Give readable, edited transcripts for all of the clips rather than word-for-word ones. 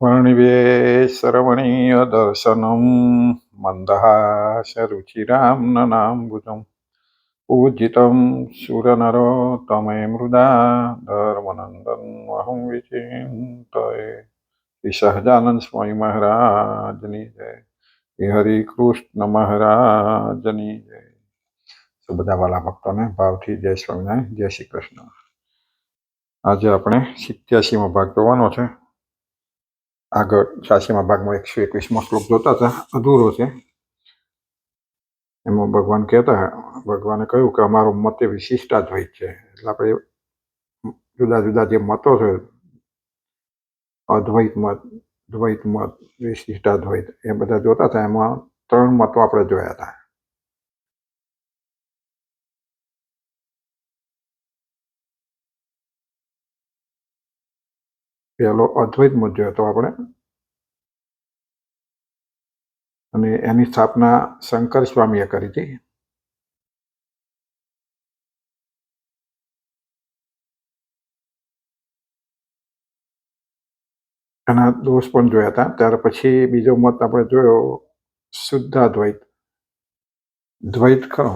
वर्णिवेशरमणीयदर्शनं मन्दहासरुचिरां ननाम्बुजं पूजितं सुरनरोत्तमे मृदा धर्मनन्दनमहं विचिन्तये। श्री सहजानंद स्वामी महाराजनी जय। श्री हरि कृष्ण महाराजनी जय। તો બધા વાલા ભક્તોને ભાવથી જય સ્વામિનારાયણ, જય શ્રી કૃષ્ણ। આજે આપણે 87મો ભાગ જોવાનો છે। આગળ 86મા ભાગમાં 121મો શ્લોક જોતા હતા, અધૂરો છે। એમાં ભગવાન કહેતા, ભગવાને કહ્યું કે અમારો મત એ વિશિષ્ટાદ્વૈત છે। એટલે આપણે જુદા જુદા જે મતો છે, અદ્વૈત મત, દ્વૈત મત, વિશિષ્ટાદ્વૈત, એ બધા જોતા હતા। એમાં 3 મતો આપણે જોયા હતા। પહેલો અદ્વૈત મત જોયો હતો આપણે, અને એની સ્થાપના શંકર સ્વામીએ કરી હતી। એના દોષ પણ જોયા હતા। ત્યાર પછી બીજો મત આપણે જોયો શુદ્ધાદ્વૈત, દ્વૈત ખરો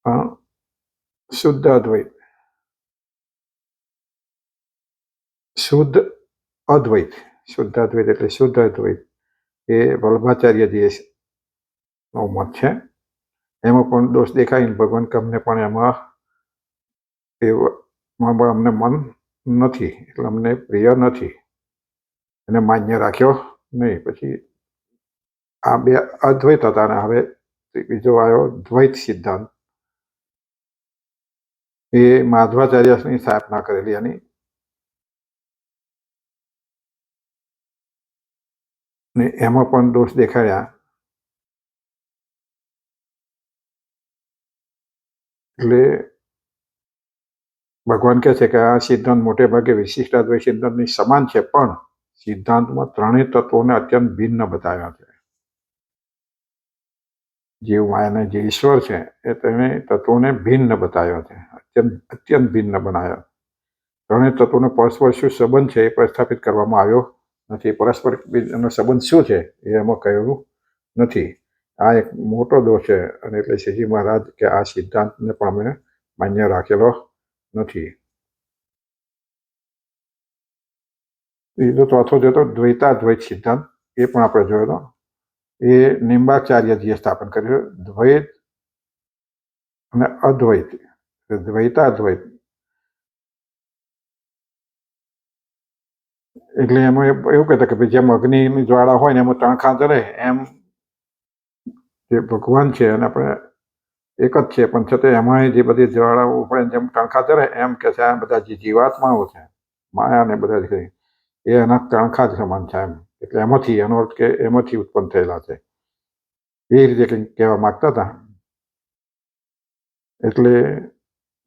પણ શુદ્ધ અદ્વૈત, શુદ્ધ અદ્વૈત, શુદ્ધાદ્વૈત એટલે શુદ્ધ અદ્વૈત, એ વલ્ભાચાર્યજીએ નો મત છે। એમાં પણ દોષ દેખાય, ભગવાન કે અમને પણ એમાં અમને મન નથી, એટલે અમને પ્રિય નથી, એને માન્ય રાખ્યો નહીં। પછી આ 2 અદ્વૈત હતા, અને હવે બીજો આવ્યો દ્વૈત સિદ્ધાંત, એ માધવાચાર્યની સ્થાપના કરેલી એની, ને એમાં પણ દોષ દેખાડ્યા। એટલે ભગવાન કહે છે કે આ સિદ્ધાંત મોટે ભાગે વિશિષ્ટાદ્વૈત સિદ્ધાંતની સમાન છે, પણ સિદ્ધાંતમાં 3 તત્વોને અત્યંત ભિન્ન બતાવ્યા છે। જીવ માયાને જે ઈશ્વર છે એ તેને તત્વોને ભિન્ન બતાવ્યા છે, અત્યંત ભિન્ન બનાવ્યા। 3 તત્વોનો પરસ્પર શું સંબંધ છે એ પ્રસ્થાપિત કરવામાં આવ્યો નથી। પરસ્પર એનો સંબંધ શું છે એ એમાં કહેલું નથી। આ એક મોટો દોષ છે, અને એટલે શ્રીજી મહારાજ કે આ સિદ્ધાંતને પણ અમે માન્ય રાખેલો નથી। બીજો ચોથો જોતો દ્વૈતાદ્વૈત સિદ્ધાંત, એ પણ આપણે જોયો હતો। એ નિંબાચાર્યજીએ સ્થાપન કર્યું। દ્વૈત અને અદ્વૈત, દ્વૈતાદ્વૈત એટલે એમાં એવું કહેતા કે જેમ અગ્નિની જ્વાળા હોય ને એમાં તણખા ચડે, એમ જે ભગવાન છે અને આપણે એક જ છે, પણ છતાં એમાં જે બધી જ્વાળાઓ ઉપડે જેમ તણખા ચડે, એમ કે છે આ બધા જે જીવાત્માઓ છે, માયા ને બધા એ એના તણખા જ સમાન છે એમ। એટલે એમાંથી, એનો અર્થ કે એમાંથી ઉત્પન્ન થયેલા છે, એ રીતે કંઈક કહેવા માંગતા હતા। એટલે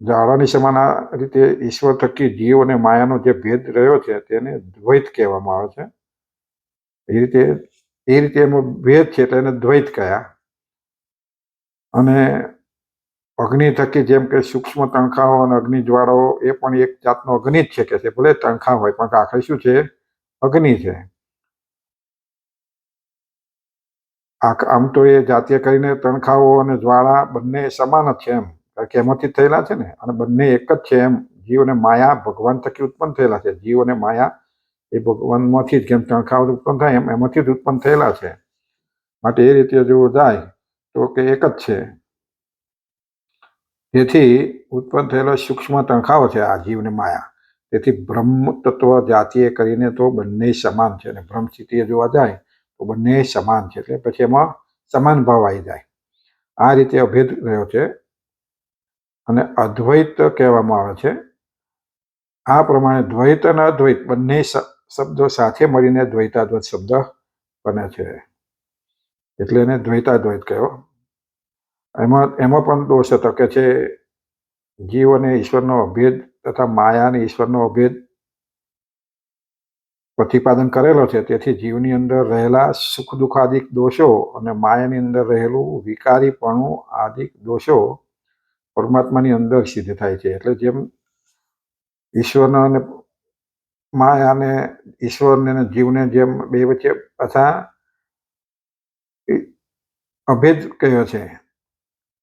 જાળાની સમાન આ રીતે ઈશ્વર થકી જીવ અને માયાનો જે ભેદ રહ્યો છે તેને દ્વૈત કહેવામાં આવે છે। એ રીતે એનો ભેદ છે એટલે એને દ્વૈત કહ્યા। અને અગ્નિ થકી જેમ કે સૂક્ષ્મ તણખાઓ અને અગ્નિ જ્વાળાઓ, એ પણ એક જાતનો અગ્નિ જ છે કે છે, ભલે તણખા હોય પણ આખરે શું છે, અગ્નિ છે। આમ તો એ જાતીય કરીને તણખાઓ અને જ્વાળા બંને સમાન જ છે એમ, કારણ કે એમાંથી થયેલા છે ને, અને બંને એક જ છે એમ। જીવ અને માયા ભગવાન થકી ઉત્પન્ન થયેલા છે। જીવ અને માયા એ ભગવાનમાંથી જ, જેમ તણખાઓ ઉત્પન્ન થાય એમ એમાંથી જ ઉત્પન્ન થયેલા છે। માટે એ રીતે જો જાય તો કે એક જ છે। તેથી ઉત્પન્ન થયેલો સૂક્ષ્મ તણખાઓ છે આ જીવ અને માયા, તેથી બ્રહ્મ તત્વ જાતીય કરીને તો બંને સમાન છે, અને બ્રહ્મ સ્થિતિએ જોવા જાય તો બંને સમાન છે। એટલે પછી એમાં સમાન ભાવ આવી જાય। આ રીતે અભેદ રહ્યો છે, અને અદ્વૈત કહેવામાં આવે છે। આ પ્રમાણે દ્વૈત અને અદ્વૈત બંને શબ્દો સાથે મળીને દ્વૈતાદ્વૈત શબ્દ બને છે, એટલે એને દ્વૈતાદ્વૈત કહેવો। એમાં પણ દોષ હતો કે છે જીવ અને ઈશ્વરનો અભેદ તથા માયા અને ઈશ્વરનો અભેદ પ્રતિપાદન કરેલો છે। તેથી જીવની અંદર રહેલા સુખ દુઃખ આદિક દોષો અને માયાની અંદર રહેલું વિકારીપણું આદિક દોષો પરમાત્માની અંદર સિદ્ધ થાય છે। એટલે જેમ ઈશ્વરના અને માયા અને ઈશ્વરને અને જીવને જેમ બે વચ્ચે પાછા અભેદ કહ્યો છે,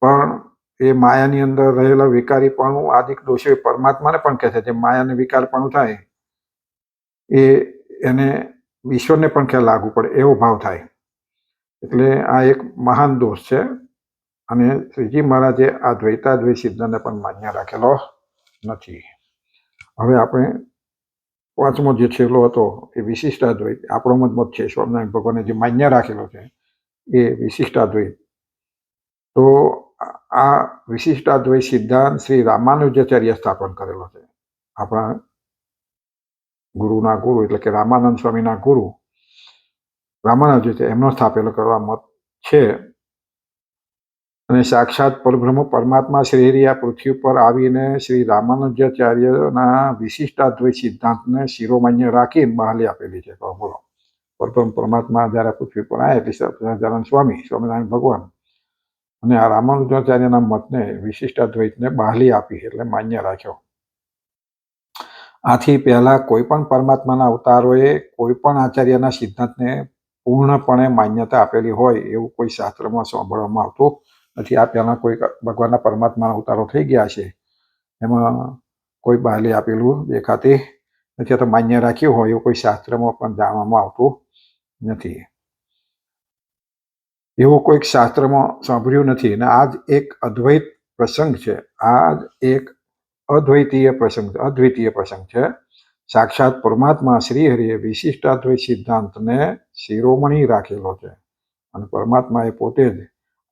પણ એ માયાની અંદર રહેલા વિકારીપણું આદિક દોષો એ પરમાત્માને પણ કહે છે. જે માયાને વિકારપણું થાય એ એને ઈશ્વરને પણ ખ્યાલ લાગુ પડે એવો ભાવ થાય. એટલે આ એક મહાન દોષ છે અને શ્રીજી મહારાજે આ દ્વૈતાદ્વૈત સિદ્ધાંતને પણ માન્ય રાખેલો નથી. હવે આપણે પાંચમો જે છેલ્લો હતો એ વિશિષ્ટાદ્વૈત આપણો મત છે. સ્વામિનારાયણ ભગવાને જે માન્ય રાખેલો છે એ વિશિષ્ટાદ્વૈત. તો આ વિશિષ્ટાદ્વૈત સિદ્ધાંત શ્રી રામાનુજાચાર્ય સ્થાપન કરેલો છે. આપણા ગુરુના ગુરુ એટલે કે રામાનંદ સ્વામીના ગુરુ રામાનુજાચાર્ય એમનો સ્થાપેલો કરવા મત છે. અને સાક્ષાત પરબ્રહ્મ પરમાત્મા શ્રી હરિ આ પૃથ્વી પર આવીને શ્રી રામાનુજાચાર્યના વિશિષ્ટાદ્વૈત સિદ્ધાંતને શિરોમાન્ય રાખીને બહાલી આપેલી છે. તો બોલો, પરબ્રહ્મ પરમાત્મા જયારે પૃથ્વી પર આવ્યા એટલે સચ્ચિદાનંદ સ્વામી સ્વામિનારાયણ ભગવાન અને આ રામાનુજાચાર્યના મતને વિશિષ્ટાદ્વૈતને બહાલી આપી એટલે માન્ય રાખ્યો. આથી પહેલા કોઈ પણ પરમાત્માના અવતારોએ કોઈ પણ આચાર્યના સિદ્ધાંતને પૂર્ણપણે માન્યતા આપેલી હોય એવું કોઈ શાસ્ત્રમાં સાંભળવામાં આવતું નથી. આ પહેલા કોઈ ભગવાનના પરમાત્માના અવતારો થઈ ગયા છે એમાં કોઈ બહાલી આપેલું દેખાતી નથી, તો માન્ય રાખ્યું હોય એવું કોઈ શાસ્ત્રમાં પણ જાણવામાં આવતું નથી. એવું કોઈક શાસ્ત્રમાં સાંભળ્યું નથી. અને આ જ એક અદ્વૈત પ્રસંગ છે. આ જ એક અદ્વિતીય પ્રસંગ છે. સાક્ષાત પરમાત્મા શ્રી હરિએ વિશિષ્ટાદ્વૈત સિદ્ધાંતને શિરોમણી રાખેલો છે અને પરમાત્માએ પોતે જ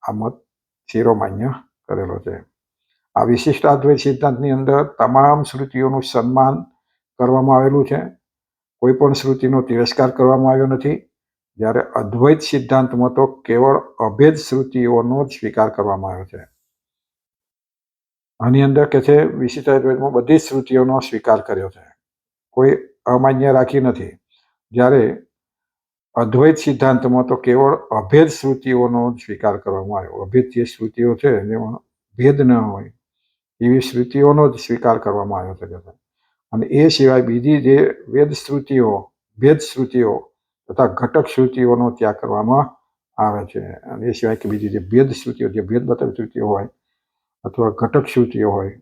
આ મત શિરોમાન્ય કરેલો છે. આ વિશિષ્ટાદ્વૈત સિદ્ધાંતની અંદર તમામ શ્રુતિઓનું સન્માન કરવામાં આવેલું છે. કોઈ પણ શ્રુતિનો તિરસ્કાર કરવામાં આવ્યો નથી. જ્યારે અદ્વૈત સિદ્ધાંતમાં તો કેવળ અભેદ શ્રુતિઓનો જ સ્વીકાર કરવામાં આવ્યો છે. આની અંદર કે છે વિશિષ્ટાદ્વૈતમાં બધી જ શ્રુતિઓનો સ્વીકાર કર્યો છે, કોઈ અમાન્ય રાખી નથી. જ્યારે અદ્વૈત સિદ્ધાંતમાં તો કેવળ અભેદ શ્રુતિઓનો સ્વીકાર કરવામાં આવ્યો. અભેદ જે શ્રુતિઓ છે જેમાં ભેદ ન હોય એવી શ્રુતિઓનો જ સ્વીકાર કરવામાં આવ્યો છે. અને એ સિવાય બીજી જે વેદ શ્રુતિઓ, ભેદ શ્રુતિઓ તથા ઘટક શ્રુતિઓનો ત્યાગ કરવામાં આવે છે. અને એ સિવાય કે બીજી જે ભેદ શ્રુતિઓ, જે ભેદ બતાવી શ્રુતિઓ હોય અથવા ઘટક શ્રુતિઓ હોય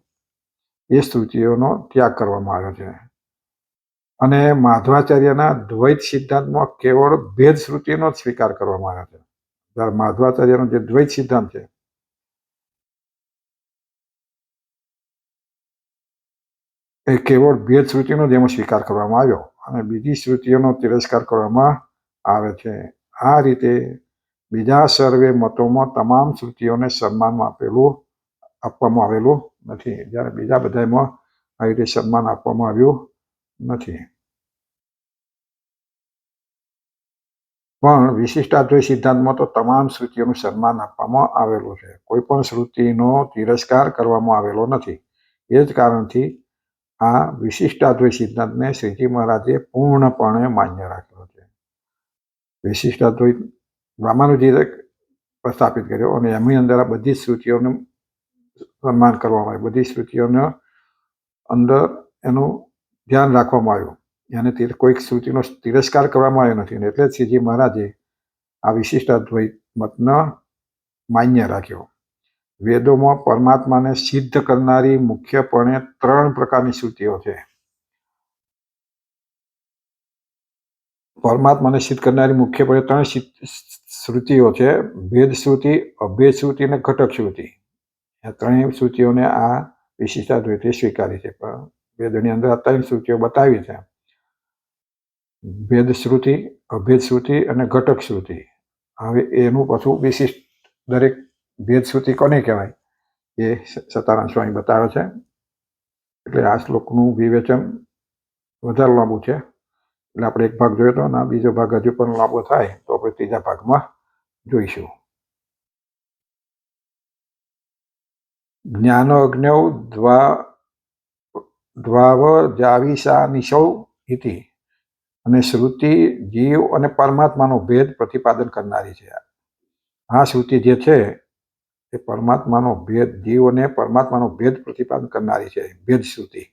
એ શ્રુતિઓનો ત્યાગ કરવામાં આવ્યો છે. અને માધવાચાર્યના દ્વૈત સિદ્ધાંતમાં કેવળ ભેદ શ્રુતિનો જ સ્વીકાર કરવામાં આવ્યો છે. જ્યારે માધવાચાર્યનો જે દ્વૈત સિદ્ધાંત છે એ કેવળ ભેદ શ્રુતિનો જ એમાં સ્વીકાર કરવામાં આવ્યો અને બીજી શ્રુતિઓનો તિરસ્કાર કરવામાં આવે છે. આ રીતે બીજા સર્વે મતોમાં તમામ શ્રુતિઓને સન્માન આપવામાં આવેલું નથી. જ્યારે બીજા બધામાં આવી રીતે સન્માન આપવામાં આવ્યું નથી. પણ વિશિષ્ટાદ્વૈત સિદ્ધાંતમાં તો તમામ શ્રુતિઓનું સન્માન આપવામાં આવેલું છે. કોઈ પણ શ્રુતિનો તિરસ્કાર કરવામાં આવેલો નથી. એ જ કારણથી આ વિશિષ્ટાદ્વૈત સિદ્ધાંતને શ્રીજી મહારાજે પૂર્ણપણે માન્ય રાખેલો છે. વિશિષ્ટાદ્વૈત રામાનુજીએ પ્રસ્થાપિત કર્યો અને એમની અંદર આ બધી શ્રુતિઓનું સન્માન કરવામાં આવ્યું. બધી શ્રુતિઓનો અંદર એનું ધ્યાન રાખવામાં આવ્યું. એને કોઈક શ્રુતિનો તિરસ્કાર કરવામાં આવ્યો નથી. એટલે જ શ્રીજી મહારાજે આ વિશિષ્ટાદ્વૈત મતને માન્ય રાખ્યો. વેદોમાં પરમાત્માને સિદ્ધ કરનારી મુખ્યપણે 3 પ્રકારની શ્રુતિઓ છે. પરમાત્માને સિદ્ધ કરનારી મુખ્યપણે 3 શ્રુતિઓ છે: ભેદ શ્રુતિ, અભેદ શ્રુતિ અને ઘટક શ્રુતિ. આ 3 શ્રુતિઓને આ વિશિષ્ટાદ્વૈતે સ્વીકારી છે. પણ વેદોની અંદર આ 3 શ્રુતિઓ બતાવી છે: ભેદ શ્રુતિ, અભેદ શ્રુતિ અને ઘટક શ્રુતિ. હવે એનું પાછું વિશિષ્ટ દરેક ભેદ શ્રુતિ કોને કહેવાય એ સતાનંદ સ્વામી બતાવે છે. એટલે આ શ્લોકનું વિવેચન વધારે લાંબુ છે. એટલે આપણે એક ભાગ જોયો હતો અને બીજો ભાગ હજુ પણ લાંબો થાય તો આપણે ત્રીજા ભાગમાં જોઈશું. જ્ઞાનોજ્ઞૌ દ્વાવજાવિષાનિશૌ ઇતિ. અને શ્રુતિ જીવ અને પરમાત્માનો ભેદ પ્રતિપાદન કરનારી છે. આ શ્રુતિ જે છે એ પરમાત્માનો ભેદ, જીવ અને પરમાત્માનો ભેદ પ્રતિપાદન કરનારી છે. ભેદ શ્રુતિ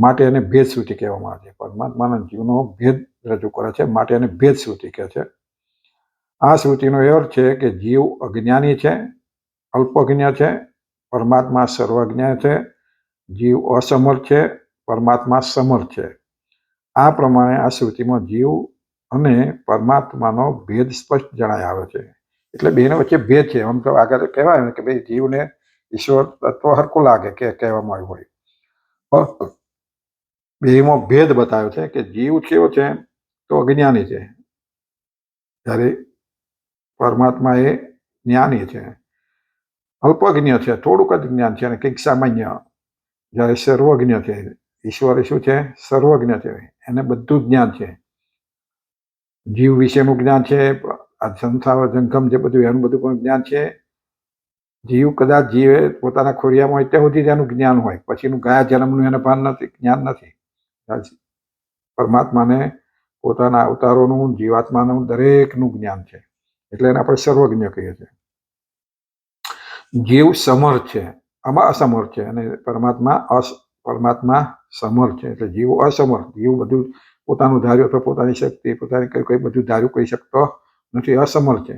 માટે એને ભેદ શ્રુતિ કહેવામાં આવે છે. પરમાત્માના જીવનો ભેદ રજૂ કરે છે, માટે એને ભેદ શ્રુતિ કહે છે. આ શ્રુતિનો એ અર્થ છે કે જીવ અજ્ઞાની છે, અલ્પજ્ઞ છે, પરમાત્મા સર્વજ્ઞ છે. જીવ અસમર્થ છે, પરમાત્મા સમર્થ છે. આ પ્રમાણે આ શ્રુતિમાં જીવ અને પરમાત્માનો ભેદ સ્પષ્ટ જણાય આવે છે. એટલે બેનો વચ્ચે ભેદ છે. આમ તો આગળ કહેવાય ને કે ભાઈ જીવને ઈશ્વર તત્વ હરખું લાગે કે કહેવામાં આવ્યું હોય, પણ બેમાં ભેદ બતાવ્યો છે કે જીવ કેવો છે તો અજ્ઞાની છે, જ્યારે પરમાત્મા એ જ્ઞાની છે. અલ્પજ્ઞ છે, થોડુંક જ જ્ઞાન છે, અને કંઈક સામાન્ય. જ્યારે સર્વજ્ઞ છે, ઈશ્વર શું છે? સર્વજ્ઞ છે, એને બધું જ્ઞાન છે. જીવ વિશેનું જ્ઞાન છે, આ સંસાર જંગમ જે બધું એનું બધું પણ જ્ઞાન છે. જીવ કદાચ જીવે પોતાના ખોરિયામાં હોય ત્યાં સુધી એનું જ્ઞાન હોય, પછીનું ગયા જન્મનું એને ભાન નથી, જ્ઞાન નથી. પરમાત્માને પોતાના અવતારોનું, જીવાત્માનું દરેકનું જ્ઞાન છે, એટલે એને આપણે સર્વજ્ઞ કહીએ છીએ. જીવ સમર્થ છે, આમાં અસમર્થ છે, અને પરમાત્મા સમર્થ છે. એટલે જીવ અસમર્થ, જીવ બધું પોતાનું ધાર્યું અથવા પોતાની શક્તિ, પોતાની કઈ બધું ધાર્યું કરી શકતો નથી, અસમર્થ છે.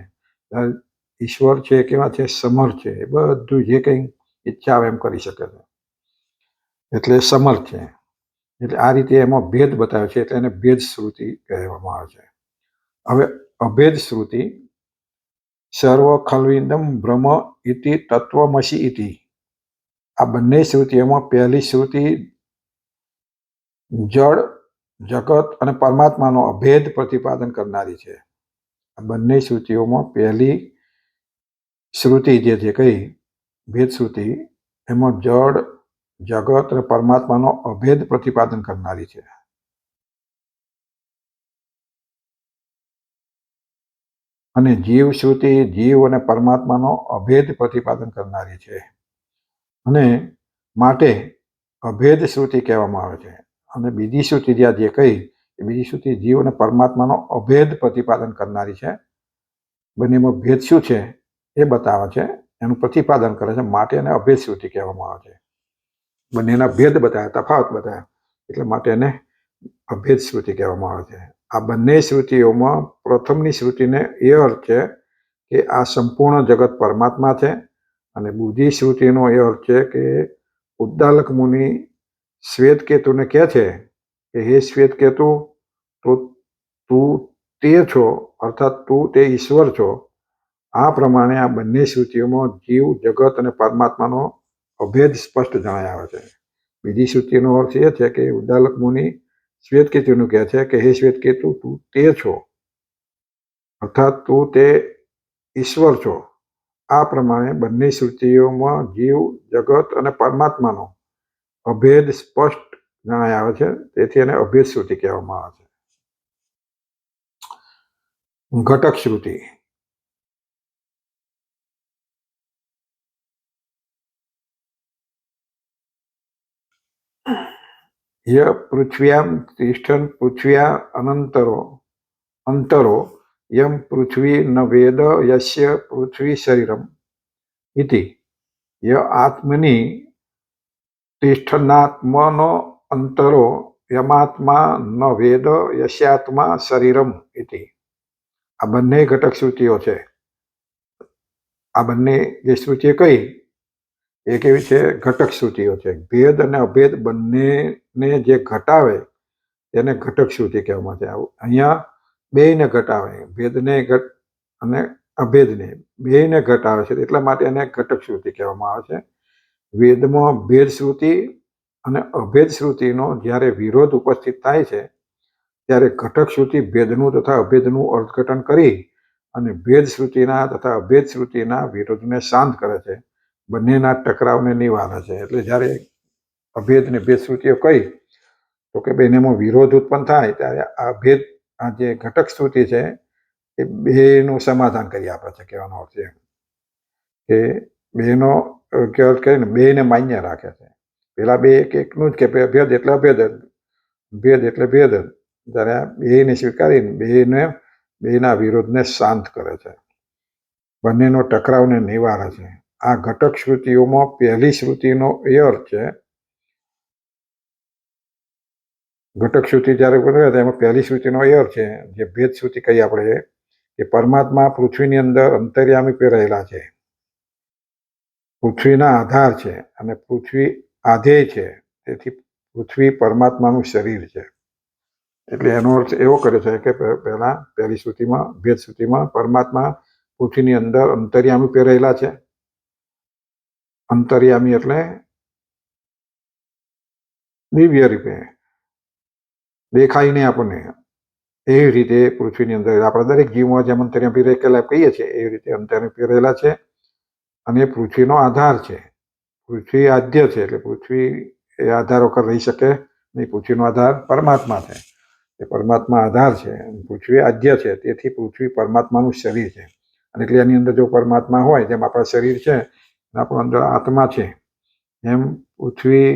ઈશ્વર છે કેવા છે? સમર્થ છે, એ બધું જે કંઈ ઈચ્છા આવે એમ કરી શકે છે, એટલે સમર્થ છે. એટલે આ રીતે એમાં ભેદ બતાવ્યો છે, એટલે એને ભેદ શ્રુતિ કહેવામાં આવે છે. હવે અભેદ શ્રુતિ, સર્વ ખલ્વિદમ બ્રહ્મ ઇતિ તત્વમસી ઇતિ. આ બંને શ્રુતિઓમાં પહેલી શ્રુતિ જળ, જગત અને પરમાત્માનો અભેદ પ્રતિપાદન કરનારી છે. આ બંને શ્રુતિઓમાં પહેલી શ્રુતિ જે છે કઈ ભેદ શ્રુતિ, એમાં જળ, જગત અને પરમાત્માનો અભેદ પ્રતિપાદન કરનારી છે. અને જીવ શ્રુતિ જીવ અને પરમાત્માનો અભેદ પ્રતિપાદન કરનારી છે, અને માટે અભેદ શ્રુતિ કહેવામાં આવે છે. અને બીજી શ્રુતિ જે કહી એ બીજી શ્રુતિ જીવ અને પરમાત્માનો અભેદ પ્રતિપાદન કરનારી છે. બંનેમાં ભેદ શું છે એ બતાવે છે, એનું પ્રતિપાદન કરે છે, માટે એને અભેદ શ્રુતિ કહેવામાં આવે છે. બંનેના ભેદ બતાવ્યા, તફાવત બતાવ્યા, એટલે માટે એને અભેદ શ્રુતિ કહેવામાં આવે છે. આ બંને શ્રુતિઓમાં પ્રથમની શ્રુતિને એ અર્થ છે કે આ સંપૂર્ણ જગત પરમાત્મા છે, અને બુદ્ધિ શ્રુતિનો એ અર્થ છે કે ઉદ્દાલક મુનિ શ્વેતકેતુને કહે છે કે હે શ્વેતકેતુ, તો તું તે છો, અર્થાત તું તે ઈશ્વર છો. આ પ્રમાણે આ બંને શ્રુતિઓમાં જીવ, જગત અને પરમાત્માનો અભેદ સ્પષ્ટ જણાય આવે છે. બીજી શ્રુતિનો અર્થ એ છે કે ઉદ્દાલક મુનિ શ્વેતકેતુનું કહે છે કે હે શ્વેતકેતુ, તું તે છો, અર્થાત તું તે ઈશ્વર છો. આ પ્રમાણે બંને શ્રુતિઓમાં જીવ, જગત અને પરમાત્માનો અભેદ સ્પષ્ટ જણાય આવે છે, તેથી એને અભેદ શ્રુતિ કહેવામાં આવે છે. ઘટક શ્રુતિ, ય પૃથ્વ્યામ તિષ્ઠન પૃથ્વ્યા અંતરો યમ પૃથ્વી ન વેદ યસ્ય પૃથ્વી શરીરમ ઇતિ ય આત્મની તિષ્ઠનાત્મનો અંતરો યમાત્મા ન વેદ યસ્યાત્મા શરીરમ ઇતિ. આ બંને ઘટક શ્રુતિઓ છે. આ બંને જે શ્રુતિઓ કઈ એ કેવી છે? ઘટક શ્રુતિઓ છે. ભેદ અને અભેદ બંનેને જે ઘટાવે તેને ઘટક શ્રુતિ કહેવામાં છે. અહીંયા બેયને ઘટાવે, ભેદને અને અભેદને બેયને ઘટાવે છે, એટલા માટે એને ઘટક શ્રુતિ કહેવામાં આવે છે. વેદમાં ભેદ શ્રુતિ અને અભેદ શ્રુતિનો જ્યારે વિરોધ ઉપસ્થિત થાય છે, ત્યારે ઘટક શ્રુતિ ભેદનું તથા અભેદનું અર્થઘટન કરી અને ભેદ શ્રુતિના તથા અભેદ શ્રુતિના વિરોધને શાંત કરે છે, બંનેના ટકરાવને નિવારે છે. એટલે જ્યારે અભેદ ને ભેદ શ્રુતિઓ કહી તો કે બંનેમાં વિરોધ ઉત્પન્ન થાય, ત્યારે આ જે ઘટક શ્રુતિ છે એ બેનું સમાધાન કરી આપે છે. કહેવાનો અર્થ છે કે બેનો અર્થ કરીને બેને માન્ય રાખે છે. પેલા બે એકનું જ કે ભેદ એટલે અભેદ, ભેદ એટલે ભેદ, ત્યારે બેને સ્વીકારીને બેના વિરોધને શાંત કરે છે, બંનેનો ટકરાવને નિવારે છે. આ ઘટક શ્રુતિઓમાં પહેલી શ્રુતિનો એ અર્થ છે ઘટક શ્રુતિ જ્યારે બોલે એમાં પહેલી શ્રુતિનો એર છે, જે ભેદ શ્રુતિ કહીએ આપણે, કે પરમાત્મા પૃથ્વીની અંદર અંતર્યામી રહેલા છે, પૃથ્વીના આધાર છે અને પૃથ્વી આધેય છે, તેથી પૃથ્વી પરમાત્માનું શરીર છે. એટલે એનો અર્થ એવો કર્યો છે કે પહેલી શ્રુતિમાં, ભેદ શ્રુતિમાં પરમાત્મા પૃથ્વીની અંદર અંતર્યામી રહેલા છે. અંતર્યામી એટલે દિવ્ય રૂપે દેખાય નહીં આપણને, એવી રીતે પૃથ્વીની અંદર આપણે દરેક જીવમાં જેમ અંતર્યામી રહેલા કહીએ છીએ એવી રીતે અંતર્યામી રહેલા છે. અને પૃથ્વીનો આધાર છે, પૃથ્વી આદ્ય છે, એટલે પૃથ્વી એ આધાર વગર રહી શકે નહીં. પૃથ્વીનો આધાર પરમાત્મા છે, એ પરમાત્મા આધાર છે, પૃથ્વી આદ્ય છે, તેથી પૃથ્વી પરમાત્માનું શરીર છે. અને એટલે એની અંદર જો પરમાત્મા હોય, જેમ આપણા શરીર છે, આપણો અંદર આત્મા છે, એમ પૃથ્વી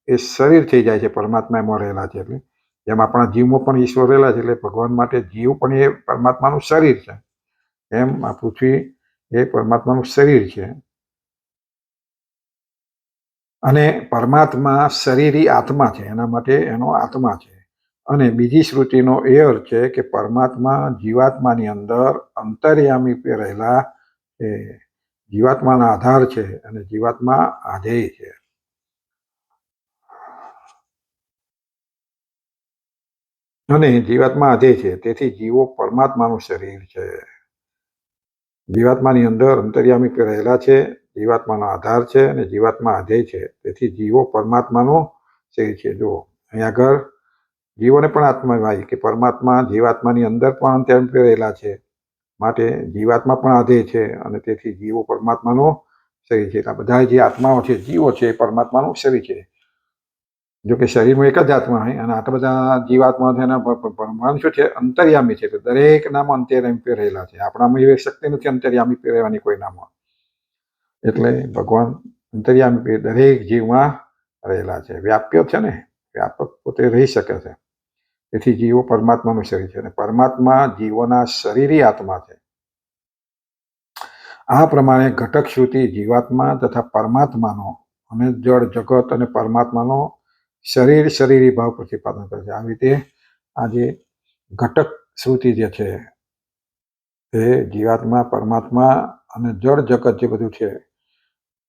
એ શરીર થઈ જાય છે, પરમાત્મા એમાં રહેલા છે. એટલે જેમ આપણા જીવમાં પણ ઈશ્વર રહેલા છે, એટલે ભગવાન માટે જીવ પણ એ પરમાત્માનું શરીર છે, એમ આ પૃથ્વી એ પરમાત્માનું શરીર છે. અને પરમાત્મા શરીરી આત્મા છે, એના માટે એનો આત્મા છે. અને બીજી શ્રુતિનો એ અર્થ છે કે પરમાત્મા જીવાત્માની અંદર અંતર્યામી રહેલા છે, જીવાત્માના આધાર છે અને જીવાત્મા આધેય છે. અને જીવાત્મા આધેય છે, તેથી જીવો પરમાત્માનું શરીર છે. જીવાત્માની અંદર અંતર્યામી રહેલા છે, જીવાત્માનો આધાર છે અને જીવાત્મા આધેય છે, તેથી જીવો પરમાત્માનો શરીર છે. જો અહીંયા આગળ જીવોને પણ આત્મા ભાઈ કે પરમાત્મા જીવાત્માની અંદર પણ અંતર્યામી રહેલા છે, માટે જીવાત્મા પણ આધેય છે અને તેથી જીવો પરમાત્માનો શરીર છે. બધા જે આત્માઓ છે, જીવો છે, એ પરમાત્માનું શરીર છે. જો કે શરીરમાં એક જ આત્મા હોય અને આટલા બધા જીવાત્મા છે, એના પરમાણુ શું છે, અંતર્યામી છે. દરેક નામ અંતર્યામી રહેલા છે. આપણામાં એવી શક્તિ નથી અંતર્યામી રહેવાની કોઈ નામમાં. એટલે ભગવાન અંતર્યામી દરેક જીવમાં રહેલા છે. વ્યાપ્ય છે ને, વ્યાપક પોતે રહી શકે છે. તેથી જીવો પરમાત્માનું શરીર છે અને પરમાત્મા જીવોના શરીરી આત્મા છે. આ પ્રમાણે ઘટક શ્રુતિ જીવાત્મા તથા પરમાત્માનો અને જળ જગત અને પરમાત્માનો શરીરી ભાવ પ્રતિપાદન કરે છે. આવી રીતે આ જે ઘટક શ્રુતિ જે છે એ જીવાત્મા, પરમાત્મા અને જળ જગત જે બધું છે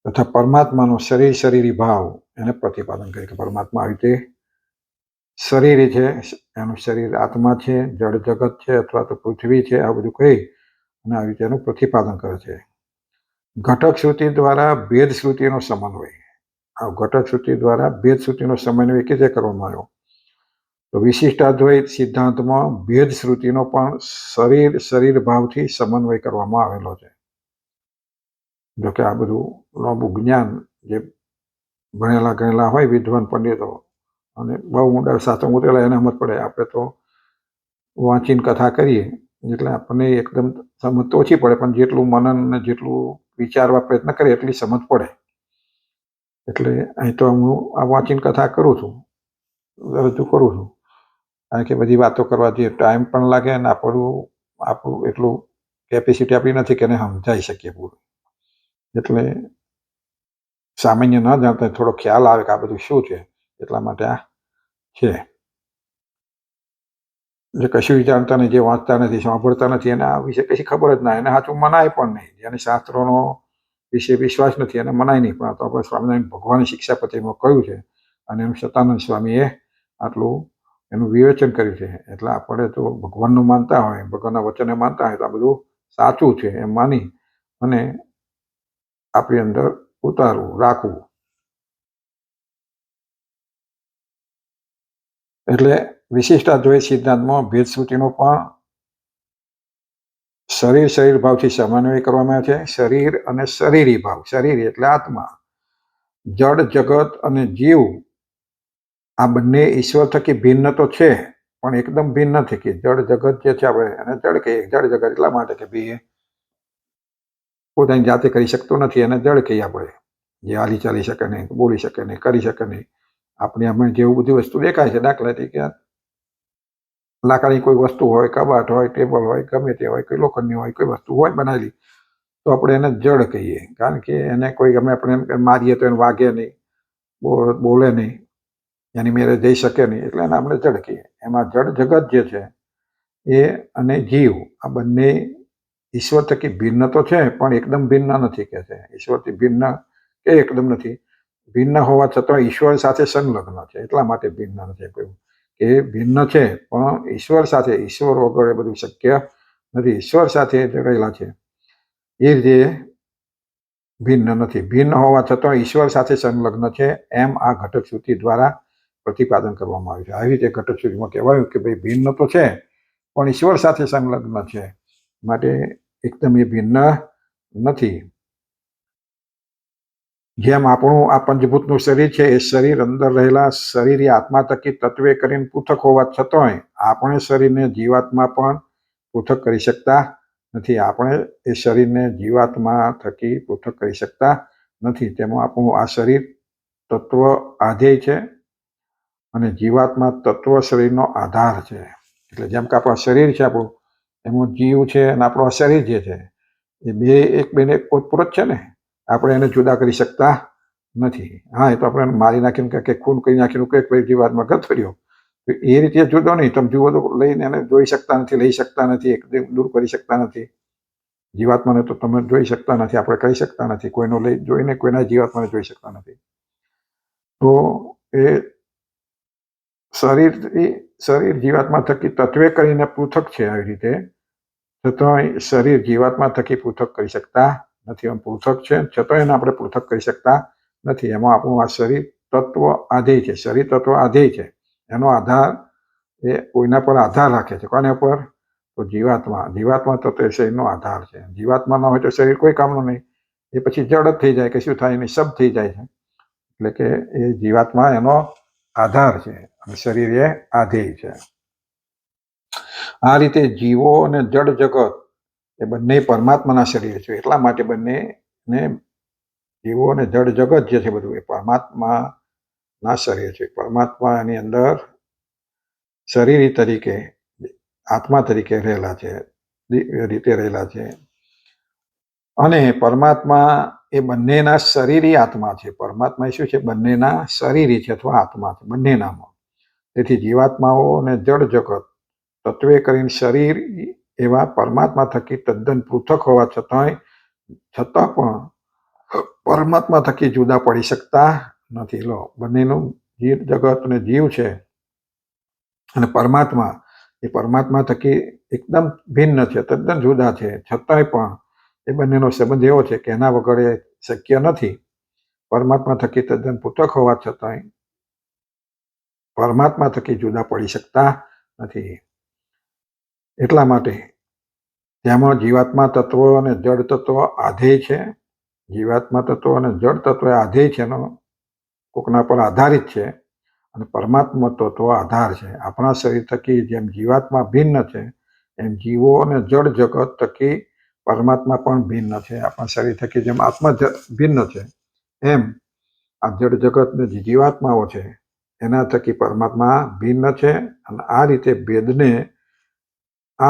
તથા પરમાત્માનો શરીરી ભાવ એને પ્રતિપાદન કરે કે પરમાત્મા આવી રીતે શરીરી છે, એનું શરીર આત્મા છે, જળ જગત છે અથવા તો પૃથ્વી છે, આ બધું કહી અને આવી રીતે એનું પ્રતિપાદન કરે છે. ઘટક શ્રુતિ દ્વારા ભેદ શ્રુતિનો સમન્વય. આ ઘટક શ્રુતિ દ્વારા ભેદ શ્રુતિનો સમન્વય કેવી રીતે કરવામાં આવ્યો? તો વિશિષ્ટાદ્વૈત સિદ્ધાંતમાં ભેદ શ્રુતિનો પણ શરીર ભાવથી સમન્વય કરવામાં આવેલો છે. જોકે આ બધું લાંબુ જ્ઞાન જે ભણેલા ગણેલા હોય વિદ્વાન પંડિતો અને બહુ ઊંડા શાસ્ત્રો ઉતરેલા એને સમજ પડે. આપણે તો વાંચીને કથા કરીએ એટલે આપણને એકદમ સમજ તો ઓછી પડે, પણ જેટલું મનન ને જેટલું વિચારવા પ્રયત્ન કરીએ એટલી સમજ પડે. એટલે અહીં તો હું આ વાંચીને કથા કરું છું, રજૂ કરું છું, કારણ કે બધી વાતો કરવાથી ટાઈમ પણ લાગે અને આપણું એટલું કેપેસિટી આપણી નથી કે એને સમજાઈ શકીએ પૂરું. એટલે સામાન્ય ન જાણતા થોડો ખ્યાલ આવે કે આ બધું શું છે, એટલા માટે આ છે. જે કશું જાણતા નહીં, જે વાંચતા નથી, સાંભળતા નથી, એને આ વિશે કશી ખબર જ ના, એને સાચું મનાય પણ નહીં. જેને શાસ્ત્રોનો વિશે વિશ્વાસ નથી એને મનાય નહીં. પણ તો આપણે સ્વામિનારાયણ ભગવાને શિક્ષાપત્રીમાં કહ્યું છે અને એમ સતાનંદ સ્વામીએ આટલું એનું વિવેચન કર્યું છે. એટલે આપણે તો ભગવાનનું માનતા હોય, ભગવાનના વચને માનતા હોય તો આ બધું સાચું છે એમ માની અને આપણી અંદર ઉતારવું, રાખવું. એટલે વિશિષ્ટાદ્વૈત સિદ્ધાંતમાં ભેદ શ્રુતિનો પણ શરીર ભાવથી સમન્વય કરવામાં આવે છે. શરીર અને શરીરી ભાવ. શરીર એટલે આત્મા, જળ જગત અને જીવ આ બંને ઈશ્વર થકી ભિન્ન તો છે, પણ એકદમ ભિન્ન નથી. કે જળ જગત જે છે આપણે એને જળ કહીએ. જળ જગત એટલા માટે કે ભાઈ પોતાની જાતે કરી શકતો નથી, એને જળ કહીએ આપણે. જે હાલી ચાલી શકે નહીં, બોલી શકે નહીં, કરી શકે નહીં. આપણે અમે જેવું બધી વસ્તુ દેખાય છે, દાખલા તરીકે લાકડાની કોઈ વસ્તુ હોય, કબાટ હોય, ટેબલ હોય, ગમે તે હોય, કોઈ લોખંડની હોય, કોઈ વસ્તુ હોય બનાવેલી, તો આપણે એને જડ કહીએ. કારણ કે એને કોઈ ગમે આપણે મારીએ તો એને વાગે નહીં, બોલે નહીં, એની મેરે જઈ શકે નહીં, એટલે એને આપણે જડ કહીએ. એમાં જડ જગત જે છે એ અને જીવ આ બંને ઈશ્વર થકી ભિન્ન તો છે, પણ એકદમ ભિન્ન નથી કે છે. ઈશ્વરથી ભિન્ન કે એકદમ નથી, ભિન્ન હોવા છતાં ઈશ્વર સાથે સંલગ્ન છે, એટલા માટે ભિન્ન નથી કહ્યું. કે ભિન્ન છે પણ ઈશ્વર સાથે, ઈશ્વર વગર એ બધું શક્ય નથી, ઈશ્વર સાથે જોડાયેલા છે એ રીતે ભિન્ન નથી. ભિન્ન હોવા છતાં ઈશ્વર સાથે સંલગ્ન છે, એમ આ ઘટક શ્રુતિ દ્વારા પ્રતિપાદન કરવામાં આવ્યું છે. આવી રીતે ઘટક શ્રુતિમાં કહેવાયું કે ભાઈ ભિન્ન તો છે પણ ઈશ્વર સાથે સંલગ્ન છે, માટે એકદમ એ ભિન્ન નથી. જેમ આપણું આ પંચભૂતનું શરીર છે, એ શરીર અંદર રહેલા શરીરી આત્મા થકી તત્વે કરીને પૃથક હોવા છતાંય આપણે શરીરને જીવાત્મા પણ પૃથક કરી શકતા નથી. આપણે એ શરીરને જીવાત્મા થકી પૃથક કરી શકતા નથી. તેમાં આપણું આ શરીર તત્વ આધેય છે અને જીવાત્મા તત્વ શરીરનો આધાર છે. એટલે જેમ કે આપણું શરીર છે, આપણું એમાં જીવ છે અને આપણું આ શરીર જે છે એ બે એક બેને ઓતપ્રોત છે ને, આપણે એને જુદા કરી શકતા નથી. હા, એ તો આપણે મારી નાખીને કે ખૂન કરી નાખીને કંઈક જીવાત્મા ગત કર્યો, તો એ રીતે જુદો નહીં. તમે જુઓ તો લઈને એને જોઈ શકતા નથી, લઈ શકતા નથી, એકદમ દૂર કરી શકતા નથી. જીવાત્માને તો તમે જોઈ શકતા નથી, આપણે કરી શકતા નથી. કોઈનો લઈ જોઈને કોઈના જીવાત્માને જોઈ શકતા નથી. તો એ શરીર જીવાત્મા થકી તત્વે કરીને પૃથક છે. આવી રીતે છતાં શરીર જીવાત્મા થકી પૃથક કરી શકતા નથી. એમ પૃથક છે છતાં એને આપણે પૃથક કરી શકતા નથી. એમાં આપણું આ શરીર તત્વ આધેય છે. શરીર તત્વ આધેય છે, એનો આધાર એ કોઈના પર આધાર રાખે છે. કોના પર? તો જીવાત્મા તત્વ શરીરનો આધાર છે. જીવાત્મા ના હોય તો શરીર કોઈ કામનું નહીં, એ પછી જડ જ થઈ જાય, કશું થાય નહીં, શબ્દ થઈ જાય છે. એટલે કે એ જીવાત્મા એનો આધાર છે અને શરીર એ આધેય છે. આ રીતે જીવો અને જડ જગત એ બંને પરમાત્માના શરીર છે. એટલા માટે બંનેને જીવો અને જડ જગત જે છે બધું એ પરમાત્માના શરીર છે. પરમાત્મા એની અંદર શરીરી તરીકે, આત્મા તરીકે રહેલા છે, રીતે રહેલા છે. અને પરમાત્મા એ બંનેના શરીરી આત્મા છે. પરમાત્મા શું છે? બંનેના શરીરી છે અથવા આત્મા છે, બંનેનામાં. તેથી જીવાત્માઓ અને જડ જગત તત્વે કરીને શરીર એવા પરમાત્મા થકી તદ્દન પૃથક હોવા છતાં પણ પરમાત્મા થકી જુદા પડી શકતા નથી. લો, બંનેનું જીવ જગત અને જીવ છે અને પરમાત્મા એ પરમાત્મા થકી એકદમ ભિન્ન છે, તદ્દન જુદા છે. છતાંય પણ એ બંનેનો સંબંધ એવો છે કે એના વગર એ શક્ય નથી. પરમાત્મા થકી તદ્દન પૃથક હોવા છતાંય પરમાત્મા થકી જુદા પડી શકતા નથી. એટલા માટે તેમાં જીવાત્મા તત્વ અને જડ તત્વ આધેય છે. જીવાત્મા તત્વ અને જડ તત્વ આધેય છે, એનો કોકના પર આધારિત છે, અને પરમાત્મા તત્વ આધાર છે. આપણા શરીર થકી જેમ જીવાત્મા ભિન્ન છે, એમ જીવો અને જડ જગત થકી પરમાત્મા પણ ભિન્ન છે. આપણા શરીર થકી જેમ આત્મા ભિન્ન છે, એમ આ જડ જગત ને જીવાત્માઓ છે એના થકી પરમાત્મા ભિન્ન છે. અને આ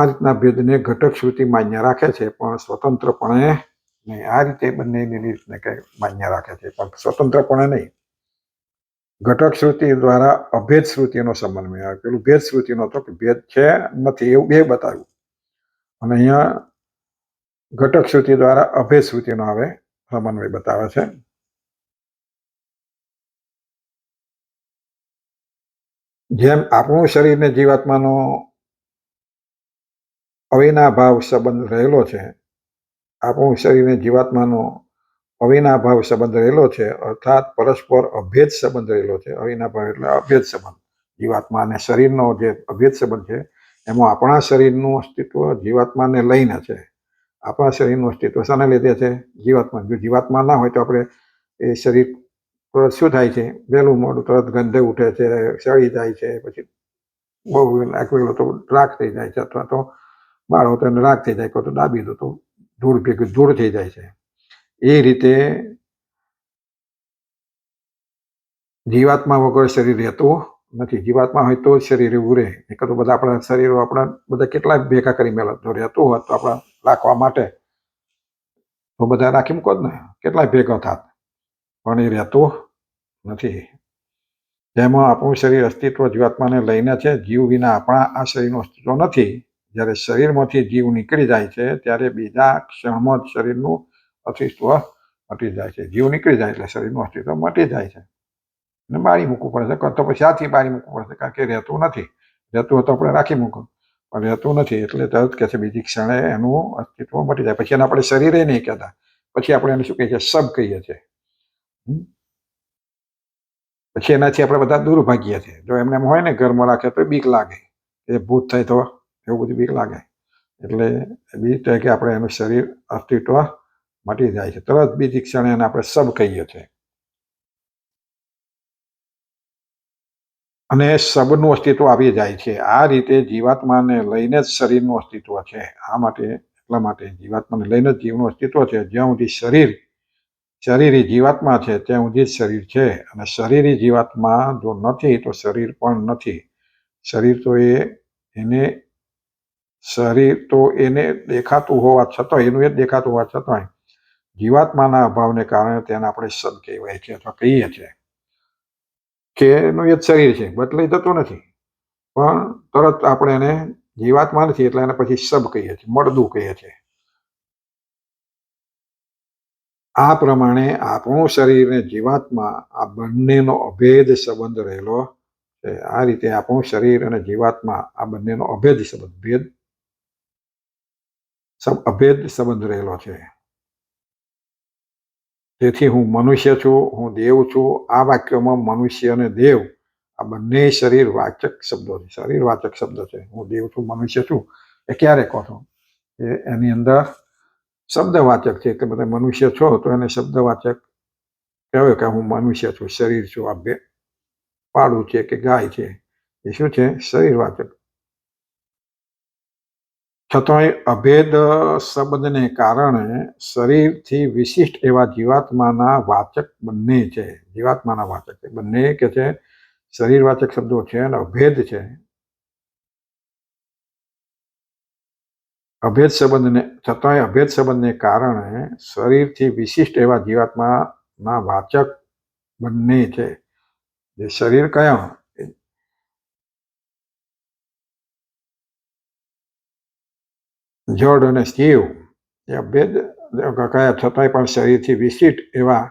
રીતના ભેદને ઘટક શ્રુતિ માન્ય રાખે છે, પણ સ્વતંત્રપણે નહીં. આ રીતે બંનેની રીતને માન્ય રાખે છે, પણ સ્વતંત્રપણે નહીં. ઘટક શ્રુતિ દ્વારા અભેદ શ્રુતિનો સમન્વય આવે. પેલું ભેદ શ્રુતિનો હતો કે ભેદ છે નથી એવું બે બતાવ્યું, અને અહીંયા ઘટક શ્રુતિ દ્વારા અભેદ શ્રુતિનો આવે સમન્વય બતાવે છે. જેમ આપણું શરીરને જીવાત્માનો અવિનાભાવ સંબંધ રહેલો છે, આપણું શરીરને જીવાત્માનો અવિનાભાવ સંબંધ રહેલો છે, અર્થાત પરસ્પર અભેદ સંબંધ રહેલો છે. અવિનાભાવ એટલે અભેદ સંબંધ. જીવાત્મા અને શરીરનો જે અભેદ સંબંધ છે, એમાં આપણા શરીરનું અસ્તિત્વ જીવાત્માને લઈને છે. આપણા શરીરનું અસ્તિત્વ શાને લીધે છે? જીવાત્મા. જો જીવાત્મા ના હોય તો આપણે એ શરીર શું થાય છે? વહેલું મોડું તરત ગંધે ઉઠે છે, સળી જાય છે, પછી બહુ નાખેલો તો રાખ થઈ જાય છે, અથવા તો બાળો તો એને રાખ થઈ જાય, તો ડાબી દો તો ધૂળ ભેગું ધૂળ થઈ જાય છે. એ રીતે જીવાત્મા વગર શરીર રહેતું નથી. જીવાત્મા હોય તો જ શરીર એવું રહે. એક તો બધા આપણા શરીરો આપણા બધા કેટલાય ભેગા કરી મેળા. જો રહેતું હોત તો આપણા રાખવા માટે તો બધા રાખી મૂકો જ ને, કેટલાય ભેગા થાત, પણ એ રહેતું નથી. જેમાં આપણું શરીર અસ્તિત્વ જીવાત્માને લઈને છે. જીવ વિના આપણા આ શરીરનું અસ્તિત્વ નથી. જ્યારે શરીરમાંથી જીવ નીકળી જાય છે ત્યારે બીજા ક્ષણમાં જ શરીરનું અસ્તિત્વ મટી જાય છે. જીવ નીકળી જાય એટલે શરીરનું અસ્તિત્વ મટી જાય છે અને બાળી મૂકવું પડે છે. તો પછી આથી બાળી મૂકવું પડશે, કારણ કે રહેતું નથી. રહેતું હોય તો આપણે રાખી મૂકવું, પણ રહેતું નથી એટલે તરત કે છે બીજી ક્ષણે એનું અસ્તિત્વ મટી જાય. પછી એને આપણે શરીરે નહીં કહેતા, પછી આપણે એને શું કહીએ છીએ? સબ કહીએ છીએ. પછી એનાથી આપણે બધા દૂર ભાગીએ છીએ. જો એમને એમ હોય ને ઘરમાં રાખે તો બીક લાગે, એ ભૂત થાય તો એવું બધું બીક લાગે. એટલે બીજી તરીકે આપણે એનું શરીર અસ્તિત્વ મટી જાય છે. તરત બીજી ક્ષણે એને આપણે સબ કહીએ છીએ. અને સબનું અસ્તિત્વ આવી જાય છે. આ રીતે જીવાત્માને લઈને જ શરીરનું અસ્તિત્વ છે. એટલા માટે જીવાત્માને લઈને જ જીવનું અસ્તિત્વ છે. જ્યાં સુધી શરીરી જીવાત્મા છે ત્યાં સુધી જ શરીર છે, અને શરીરી જીવાત્મા જો નથી તો શરીર પણ નથી. શરીર તો એને દેખાતું હોવા છતાં, એનું એ જ દેખાતું હોવા છતાં જીવાત્માના અભાવને કારણે તેને આપણે સદ કહેવાય છે અથવા કહીએ છીએ કે એનું એ જ શરીર છે, બદલાઈ જતું નથી. પણ તરત આપણે એને જીવાત્મા નથી એટલે એને પછી સબ કહીએ છીએ, મળદું કહીએ છીએ. આ પ્રમાણે આપણું શરીર અને જીવાત્મા આ બંનેનો અભેદ સંબંધ રહેલો છે. આ રીતે આપણું શરીર અને જીવાત્મા આ બંનેનો અભેદ સંબંધ રહેલો છે. તેથી હું મનુષ્ય છું, હું દેવ છું. આ વાક્યોમાં મનુષ્ય અને દેવ આ બંને શરીરવાચક શબ્દો છે. શરીરવાચક શબ્દ છે. હું દેવ છું, મનુષ્ય છું એ ક્યારે કહો છો? એની અંદર શબ્દવાચક છે. એટલે બધા મનુષ્ય છો તો એને શબ્દવાચક કહેવાય કે હું મનુષ્ય છું, શરીર છું. આ બે પાડું છે કે ગાય છે એ શું છે? શરીરવાચક. છતાંય અભેદ સંબંધને કારણે શરીરથી વિશિષ્ટ એવા જીવાત્માના વાચક બંને છે. જીવાત્માના વાચક છે બંને કે છે શરીરવાચક શબ્દો છે અને અભેદ છે. છતાંય અભેદ સંબંધને કારણે શરીરથી વિશિષ્ટ એવા જીવાત્માના વાચક બંને છે. જે શરીર કયા? જડ અને જીવ એ અભેદ કયા, છતાંય પણ શરીરથી વિશિષ્ટ એવા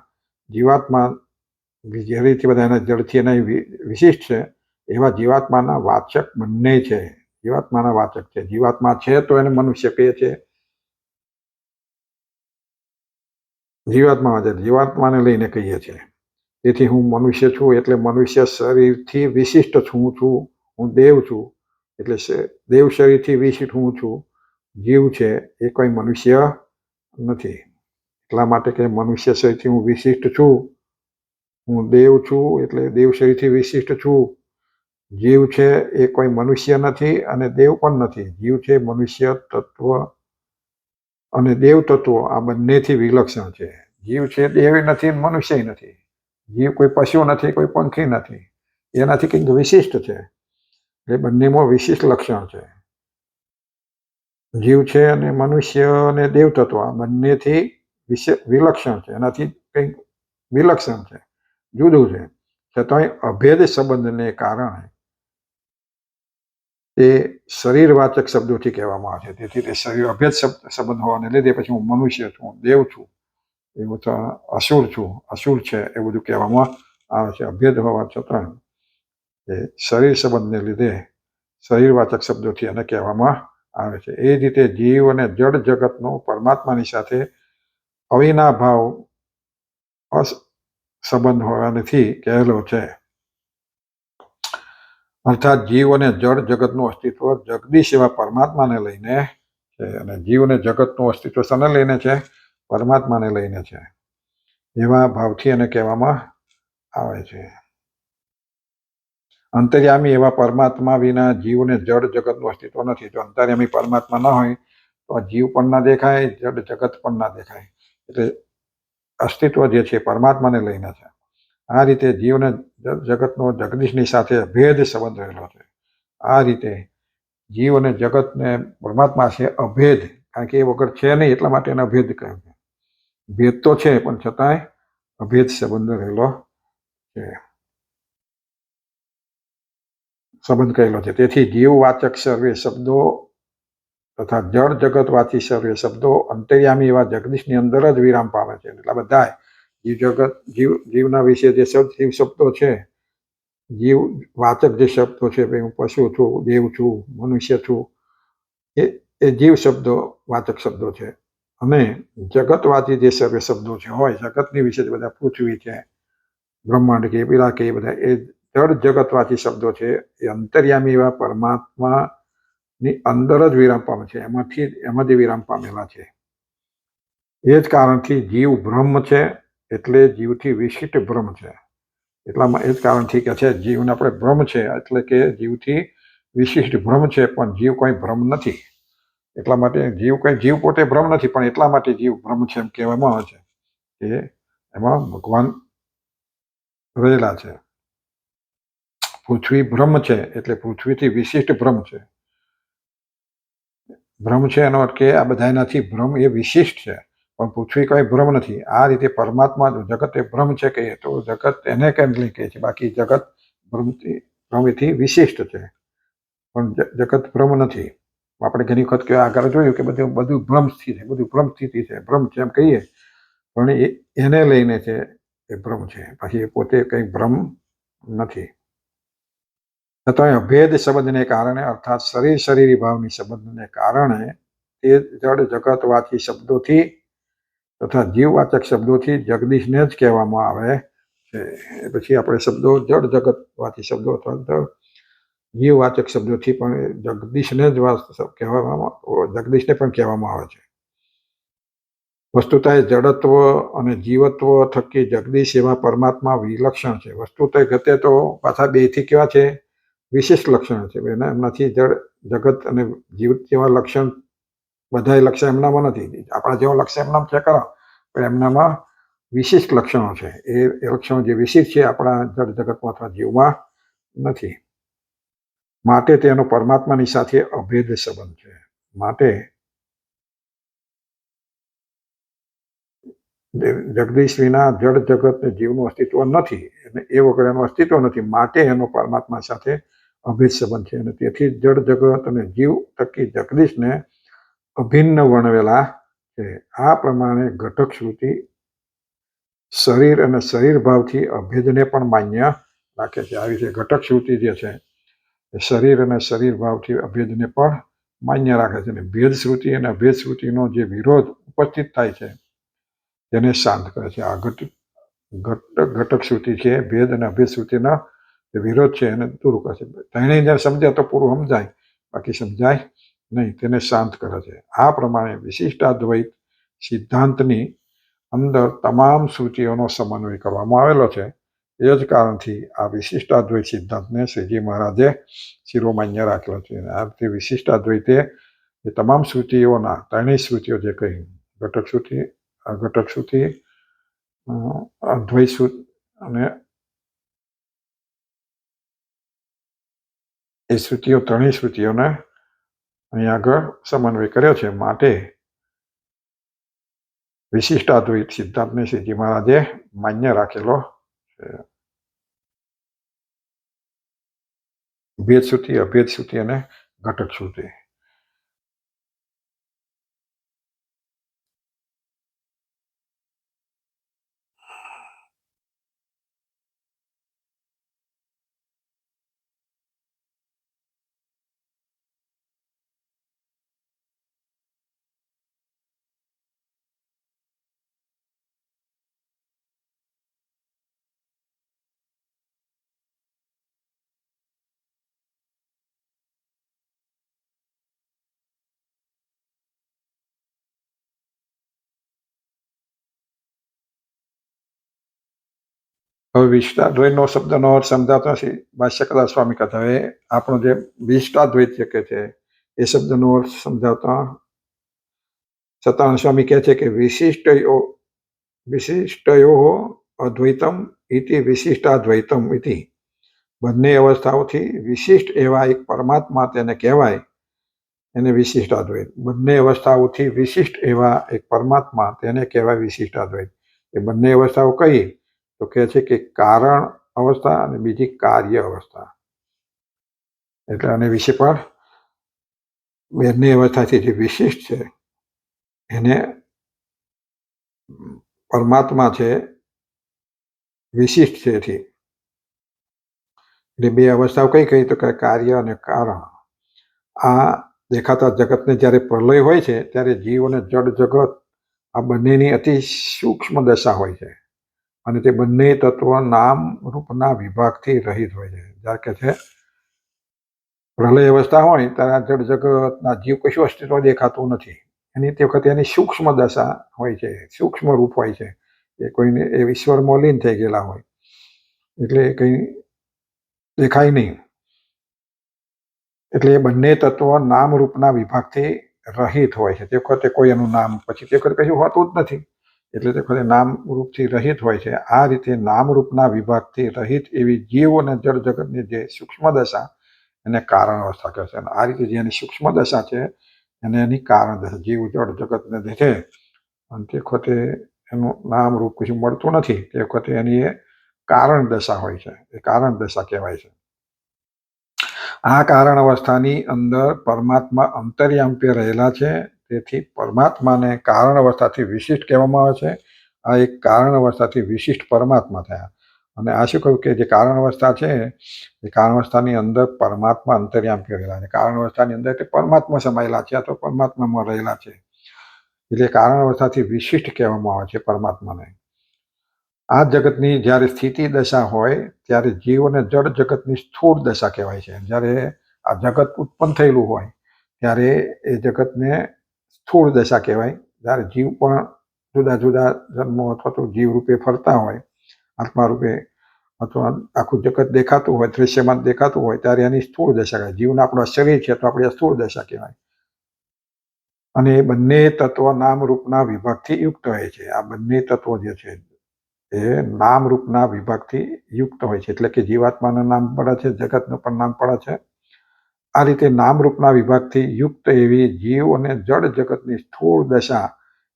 જીવાત્મા, શરીરથી બધા એના જડથી એના વિશિષ્ટ છે એવા જીવાત્માના વાચક બંને છે. જીવાત્માના વાચક છે. જીવાત્મા છે તો એને મનુષ્ય કહીએ છીએ. જીવાત્માને લઈને કહીએ છીએ. તેથી હું મનુષ્ય છું એટલે મનુષ્ય શરીરથી વિશિષ્ટ છું. હું દેવ છું એટલે દેવ શરીરથી વિશિષ્ટ હું છું. જીવ છે એ કોઈ મનુષ્ય નથી. એટલા માટે કે મનુષ્ય શરીરથી હું વિશિષ્ટ છું. હું દેવ છું એટલે દેવ શરીરથી વિશિષ્ટ છું. જીવ છે એ કોઈ મનુષ્ય નથી અને દેવ પણ નથી. જીવ છે મનુષ્ય તત્વ અને દેવ તત્વો આ બંનેથી વિલક્ષણ છે. જીવ છે દેવ નથી, મનુષ્ય નથી. જીવ કોઈ પશુ નથી, કોઈ પંખી નથી. એનાથી કંઈક વિશિષ્ટ છે. એ બંનેમાં વિશિષ્ટ લક્ષણ છે. જીવ છે અને મનુષ્ય અને દેવ તત્વ આ બંનેથી વિલક્ષણ છે. એનાથી કંઈક વિલક્ષણ છે, જુદું છે. છતાંય અભેદ સંબંધને કારણે એ શરીરવાચક શબ્દોથી કહેવામાં આવે છે. તેથી તે શરીર અભેદ સંબંધ હોવાને લીધે પછી હું મનુષ્ય છું, દેવ છું, એવું તો અસુર છું, અસુર છે એ બધું કહેવામાં આવે છે. અભેદ હોવા છતાં એ શરીર સંબંધને લીધે શરીરવાચક શબ્દોથી એને કહેવામાં આવે છે. એ રીતે જીવ અને જડ જગતનો પરમાત્માની સાથે અવિનાભાવ સંબંધ હોવાથી કહેલો છે. અર્થાત જીવ અને જડ જગતનું અસ્તિત્વ જગદીશ એવા પરમાત્માને લઈને છે. અને જીવ અને જગતનું અસ્તિત્વ શાને લઈને છે? પરમાત્માને લઈને છે. એવા ભાવથી એને કહેવામાં આવે છે. અંતર્યામી એવા પરમાત્મા વિના જીવ અને જડ જગતનું અસ્તિત્વ નથી. જો અંતર્યામી પરમાત્મા ન હોય તો આ જીવ પણ ના દેખાય, જડ જગત પણ ના દેખાય. એટલે અસ્તિત્વ જે છે પરમાત્માને લઈને છે. આ રીતે જીવ અને જગતનો જગદીશની સાથે અભેદ સંબંધ રહેલો છે. આ રીતે જીવ અને જગતને પરમાત્મા છે અભેદ, કારણ કે એ વગર છે નહીં એટલા માટે એને અભેદ કહે છે. ભેદ તો છે પણ છતાંય અભેદ સંબંધ રહેલો છે. સંબંધ કરેલો છે. તેથી જીવવાચક સર્વે શબ્દો તથા જળ જગતવાચી સર્વે શબ્દો અંતર્યામી એવા જગદીશની અંદર જ વિરામ પામે છે. એટલા બધા જીવના વિશે જે જીવ શબ્દો છે, જીવ વાચક જે શબ્દો છે, હું પશુ છું, દેવ છું, મનુષ્ય છું, એ જીવ શબ્દો વાચક શબ્દો છે. અને જગતવાચી જે સર્વે શબ્દો છે હોય, જગતની વિશે બધા પૃથ્વી છે, બ્રહ્માંડ કે પેલા કે બધા એ જળ જગતવાચી શબ્દો છે. એ અંતર્યામી એવા પરમાત્માની અંદર જ વિરામ પામે છે, એમાંથી વિરામ પામેલા છે. એ જ કારણથી જીવ બ્રહ્મ છે, એટલે જીવથી વિશિષ્ટ બ્રહ્મ છે. એટલામાં એ જ કારણથી કે છે જીવને આપણે બ્રહ્મ છે, એટલે કે જીવથી વિશિષ્ટ બ્રહ્મ છે, પણ જીવ કોઈ બ્રહ્મ નથી. એટલા માટે જીવ પોતે બ્રહ્મ નથી, પણ એટલા માટે જીવ બ્રહ્મ છે એમ કહેવામાં આવે છે કે એમાં ભગવાન રહેલા છે. પૃથ્વી બ્રહ્મ છે, એટલે પૃથ્વીથી વિશિષ્ટ બ્રહ્મ છે. બ્રહ્મ છે એનો અર્થ કે આ બધાનાથી બ્રહ્મ એ વિશિષ્ટ છે, પણ પૃથ્વી કઈ બ્રહ્મ નથી. આ રીતે પરમાત્મા જગત એ બ્રહ્મ છે કહીએ તો જગત એને કેમ લઈ કહે છે, બાકી જગત બ્રહ્મથી વિશિષ્ટ છે, પણ જગત બ્રહ્મ નથી. આપણે ઘણી વખત આગળ જોયું કે બધું ભ્રમ સ્થિતિ છે, બધું ભ્રમ સ્થિતિ છે, ભ્રમ છે એમ કહીએ, પણ એને લઈને છે એ ભ્રમ છે, પછી એ પોતે કઈ ભ્રમ નથી. છતાં અભેદ સંબંધને કારણે અર્થાત શરીરી ભાવની સંબંધને કારણે તે જળ જગતવાચી શબ્દોથી તથા જીવવાચક શબ્દોથી જગદીશને જ કહેવામાં આવે છે. પછી આપણે શબ્દો જળ જગતવાચી શબ્દો અથવા જીવવાચક શબ્દોથી પણ જગદીશને પણ કહેવામાં આવે છે. વસ્તુતઃ જડત્વ અને જીવત્વ થકી જગદીશ એવા પરમાત્મા વિલક્ષણ છે. વસ્તુતઃ ગતે તો પાછા બેથી કેવા છે, વિશિષ્ટ લક્ષણ છે. એમનાથી જળ જગત અને જીવત જેવા લક્ષણ બધા લક્ષણ એમનામાં નથી. આપણા જેવા લક્ષણ એમનામ છે ખરા, પણ એમનામાં વિશિષ્ટ લક્ષણો છે. એ લક્ષણો જે વિશિષ્ટ છે આપણા જળ જગતમાં અથવા જીવમાં નથી. માટે તેનો પરમાત્માની સાથે અભેદ સંબંધ છે. માટે જગદીશ વિના જળ જગત ને જીવનું અસ્તિત્વ નથી, અને એ વગર એનું અસ્તિત્વ નથી. માટે એનો પરમાત્મા સાથે અભેદ સંબંધ છે, અને તેથી જળ જગત અને જીવ થકી જગદીશને અભિન્ન વર્ણવેલા છે. આ પ્રમાણે ઘટક શ્રુતિ શરીર અને શરીર ભાવથી અભેદને પણ માન્ય રાખે છે. આવી રીતે ઘટક શ્રુતિ જે છે શરીર અને શરીર ભાવથી અભેદને પણ માન્ય રાખે છે. અને ભેદ શ્રુતિ અને અભેદ શ્રુતિનો જે વિરોધ ઉપસ્થિત થાય છે તેને શાંત કરે છે. આ ઘટક શ્રુતિ છે, ભેદ અને અભેદ શ્રુતિનો જે વિરોધ છે એને દૂર કરે છે. તેને સમજાય તો પૂરું સમજાય, બાકી સમજાય નહીં, તેને શાંત કરે છે. આ પ્રમાણે વિશિષ્ટાદ્વૈત સિદ્ધાંતની અંદર તમામ શ્રુતિઓનો સમન્વય કરવામાં આવેલો છે. એ જ કારણથી આ વિશિષ્ટાદ્વૈત સિદ્ધાંતને શ્રીજી મહારાજે શિરોમાન્ય રાખેલો છે. આ રીતે વિશિષ્ટાદ્વૈતે એ તમામ શ્રુતિઓના ત્રણેય શ્રુતિઓ જે કહી, ઘટક શ્રુતિ, અઘટક શ્રુતિ, અદ્વૈત શ્રુતિ અને એ શ્રુતિઓ ત્રણેય શ્રુતિઓને અહીં આગળ સમન્વય કર્યો છે. માટે વિશિષ્ટાદ્વૈત સિદ્ધાંતને શ્રીજી મહારાજે માન્ય રાખેલો છે. ભેદ શ્રુતિ, અભેદ શ્રુતિ અને ઘટક શ્રુતિ. હવે વિશિષ્ટાદ્વૈતનો શબ્દનો અર્થ સમજાતો નથી. ભાષ્યકાર સ્વામી કહેતા હવે આપણો જે વિશિષ્ટાદ્વૈત કે છે એ શબ્દનો અર્થ સમજાવતા સત્યાનંદ સ્વામી કહે છે કે વિશિષ્ટયો અદ્વૈતમ ઇતિ વિશિષ્ટાદ્વૈતમ ઇતિ. બંને અવસ્થાઓથી વિશિષ્ટ એવા એક પરમાત્મા તેને કહેવાય, એને વિશિષ્ટાદ્વૈત. બંને અવસ્થાઓથી વિશિષ્ટ એવા એક પરમાત્મા તેને કહેવાય વિશિષ્ટાદ્વૈત. એ બંને અવસ્થાઓ કઈ તો કહે છે કે કારણ અવસ્થા અને બીજી કાર્ય અવસ્થા. એટલે આને વિશે પણ બંને અવસ્થાથી જે વિશિષ્ટ છે એને પરમાત્મા છે વિશિષ્ટ છે એથી. એટલે બે અવસ્થાઓ કઈ તો કે કાર્ય અને કારણ. આ દેખાતા જગતને જ્યારે પ્રલય હોય છે ત્યારે જીવ અને જડ જગત આ બંનેની અતિ સૂક્ષ્મ દશા હોય છે અને તે બંને તત્વો નામ રૂપના વિભાગથી રહિત હોય છે. જ્યારે કે છે પ્રલય અવસ્થા હોય ત્યારે જડ જગતના જીવ કશું અસ્તિત્વ દેખાતું નથી. એની તે વખતે એની સૂક્ષ્મ દશા હોય છે, સૂક્ષ્મ રૂપ હોય છે. એ કોઈને એ ઈશ્વરમાં લીન થઈ ગયેલા હોય એટલે કંઈ દેખાય નહીં. એટલે એ બંને તત્વો નામ રૂપના વિભાગથી રહિત હોય છે. તે વખતે કોઈ એનું નામ પછી તે વખતે કશું હોતું જ નથી. એટલે તે વખતે નામ રૂપથી રહિત હોય છે. આ રીતે નામ રૂપના વિભાગથી રહિત એવી જીવ અને જળ જગતની જે સૂક્ષ્મ દશા એને કારણ અવસ્થા કહે છે. અને આ રીતે જેની સૂક્ષ્મ દશા છે એને એની કારણ દશા. જીવ જળ જગતને દેખે અને તે વખતે એનું નામ રૂપ કશું મળતું નથી. તે વખતે એની એ કારણ દશા હોય છે. એ કારણ દશા કહેવાય છે. આ કારણ અવસ્થાની અંદર પરમાત્મા અંતર્યામી રહેલા છે. તેથી પરમાત્માને કારણ અવસ્થાથી વિશિષ્ટ કહેવામાં આવે છે. આ એક કારણ અવસ્થાથી વિશિષ્ટ પરમાત્મા થયા. અને આ શું કહ્યું કે જે કારણ અવસ્થા છે એ કારણ અવસ્થાની અંદર પરમાત્મા અંતર્યામી રહેલા છે. કારણ અવસ્થાની અંદર તે પરમાત્મા સમાયેલા છે અથવા પરમાત્મામાં રહેલા છે. એટલે કારણ અવસ્થાથી વિશિષ્ટ કહેવામાં આવે છે પરમાત્માને. આ જગતની જ્યારે સ્થિતિ દશા હોય ત્યારે જીવ અને જડ જગતની સ્થૂળ દશા કહેવાય છે. જ્યારે આ જગત ઉત્પન્ન થયેલું હોય ત્યારે એ જગતને સ્થૂળ દશા કહેવાય. જ્યારે જીવ પણ જુદા જુદા જન્મો અથવા તો જીવ રૂપે ફરતા હોય, આત્મા રૂપે અથવા આખું જગત દેખાતું હોય, દૃશ્યમાન દેખાતું હોય ત્યારે એની સ્થૂળ દશા કહેવાય. જીવના આપણું શરીર છે તો આપણી સ્થૂળ દશા કહેવાય. અને એ બંને તત્વ નામ રૂપના વિભાગથી યુક્ત હોય છે. આ બંને તત્વો જે છે એ નામ રૂપના વિભાગથી યુક્ત હોય છે. એટલે કે જીવાત્માનું નામ પડે છે, જગતનું પણ નામ પડે છે. આ રીતે નામ રૂપના વિભાગથી યુક્ત એવી જીવ અને જડ જગતની સ્થૂળ દશા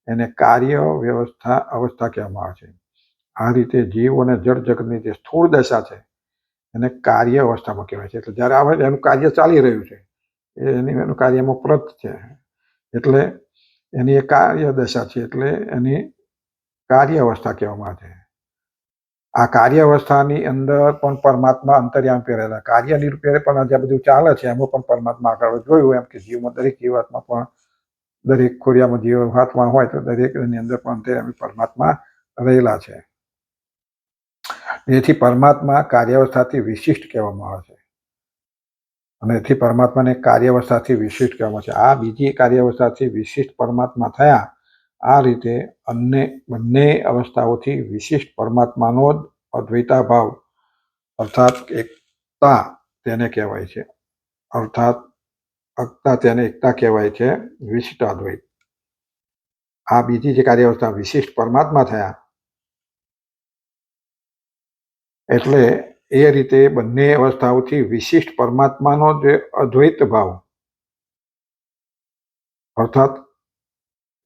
એને કાર્ય વ્યવસ્થા અવસ્થા કહેવામાં આવે છે. આ રીતે જીવ અને જડ જગતની જે સ્થૂળ દશા છે એને કાર્ય અવસ્થામાં કહેવાય છે. એટલે જ્યારે આવે એનું કાર્ય ચાલી રહ્યું છે, એનું કાર્યમાં પ્રત છે એટલે એની એ કાર્ય દશા છે. એટલે એની કાર્ય અવસ્થા કહેવામાં આવે છે. આ કાર્ય અવસ્થાની અંદર પણ પરમાત્મા અંતર્યામી રહેલા. કાર્યની રૂપે પણ જ્યાં બધું ચાલે છે એમાં પણ પરમાત્મા આગળ જોયું એમ કે જીવમાં દરેક જીવાત્મા પણ દરેક ખોરિયામાં જીવાત્મા હોય તો દરેકની અંદર પણ અંતર્યામી પરમાત્મા રહેલા છે. એથી પરમાત્મા કાર્યાવસ્થાથી વિશિષ્ટ કહેવામાં આવે છે. અને એથી પરમાત્માને કાર્યાવસ્થાથી વિશિષ્ટ કહેવામાં છે. આ બીજી કાર્યાવસ્થાથી વિશિષ્ટ પરમાત્મા થયા. આ રીતે બંને અવસ્થાઓથી વિશિષ્ટ પરમાત્માનો જ અદ્વૈતાભાવ અર્થાત એકતા તેને કહેવાય છે. અર્થાત અકતા તેને એકતા કહેવાય છે. વિશિષ્ટ અદ્વૈત. આ બીજી જે કાર્યાવસ્થા વિશિષ્ટ પરમાત્મા થયા એટલે એ રીતે બંને અવસ્થાઓથી વિશિષ્ટ પરમાત્માનો જે અદ્વૈત ભાવ અર્થાત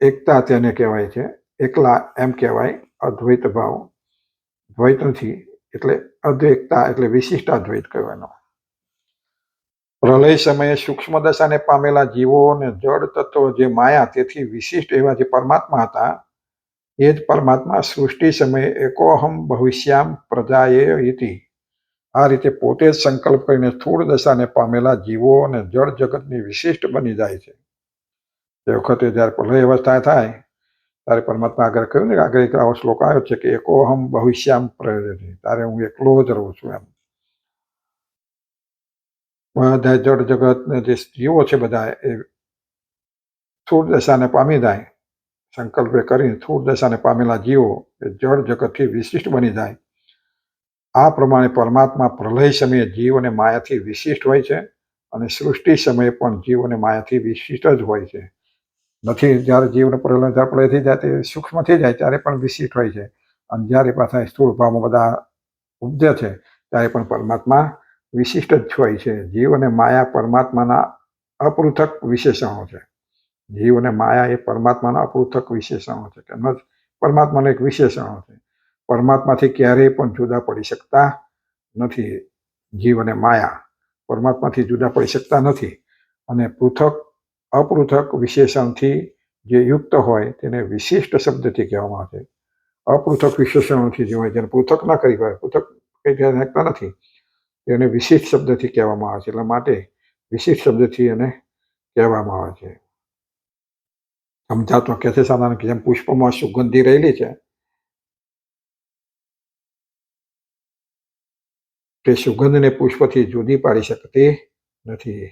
એકતા તેને કહેવાય છે. એકલા એમ કહેવાય. અદ્વૈત ભાવ દ્વૈત નથી એટલે અદ્વૈતતા એટલે વિશિષ્ટ અદ્વૈત કહેવાનો. પ્રલય સમયે સૂક્ષ્મ દશાને પામેલા જીવો અને જડ તત્વો જે માયા તેથી વિશિષ્ટ એવા જે પરમાત્મા હતા એ જ પરમાત્મા સૃષ્ટિ સમયે એકોહમ ભવિષ્યામ પ્રજાએ ઇતિ આ રીતે પોતે જ સંકલ્પ કરીને સ્થૂળ દશાને પામેલા જીવો અને જળ જગતની વિશિષ્ટ બની જાય છે. તે વખતે જ્યારે પ્રલય અવસ્થા થાય ત્યારે પરમાત્મા આગળ કહ્યું ને આગળ એક આવો શ્લોક આવ્યો છે કે એકોહમ ભવિષ્યામ પ્રજાએ, ત્યારે હું એકલો જ રહું છું એમ. બધા જળ જગતને જે જીવો છે બધા એ સ્થૂળ દશાને પામી જાય. સંકલ્પે કરીને સ્થૂળ દશાને પામેલા જીવો એ જળ જગતથી વિશિષ્ટ બની જાય. આ પ્રમાણે પરમાત્મા પ્રલય સમયે જીવ અને માયાથી વિશિષ્ટ હોય છે અને સૃષ્ટિ સમયે પણ જીવ અને માયાથી વિશિષ્ટ જ હોય છે. નથી જ્યારે જીવને પ્રલય થઈ જાય તે સૂક્ષ્મ થઈ જાય ત્યારે પણ વિશિષ્ટ હોય છે. અને જ્યારે પાછા સ્થૂળ ભાવમાં બધા ઉપજે છે ત્યારે પણ પરમાત્મા વિશિષ્ટ જ હોય છે. જીવ અને માયા પરમાત્માના અપૃથક વિશેષણો છે. જીવ અને માયા એ પરમાત્માના અપૃથક વિશેષણો છે. પરમાત્માના એક વિશેષણો છે. પરમાત્માથી ક્યારેય પણ જુદા પડી શકતા નથી જીવ અને માયા. પરમાત્માથી જુદા પડી શકતા નથી. અને પૃથક અપૃથક વિશેષણથી જે યુક્ત હોય તેને વિશિષ્ટ શબ્દથી કહેવામાં આવે છે. અપૃથક વિશેષણોથી જે હોય જેને પૃથક ના કરી હોય, પૃથક કઈ ધ્યાન રાખતા નથી, એને વિશિષ્ટ શબ્દથી કહેવામાં આવે છે. એટલા માટે વિશિષ્ટ શબ્દથી એને કહેવામાં આવે છે. સમજાતો કે છે સાધારણ કે જેમ પુષ્પમાં સુગંધી રહેલી છે તે સુગંધને પુષ્પથી જુદી પાડી શકતી નથી.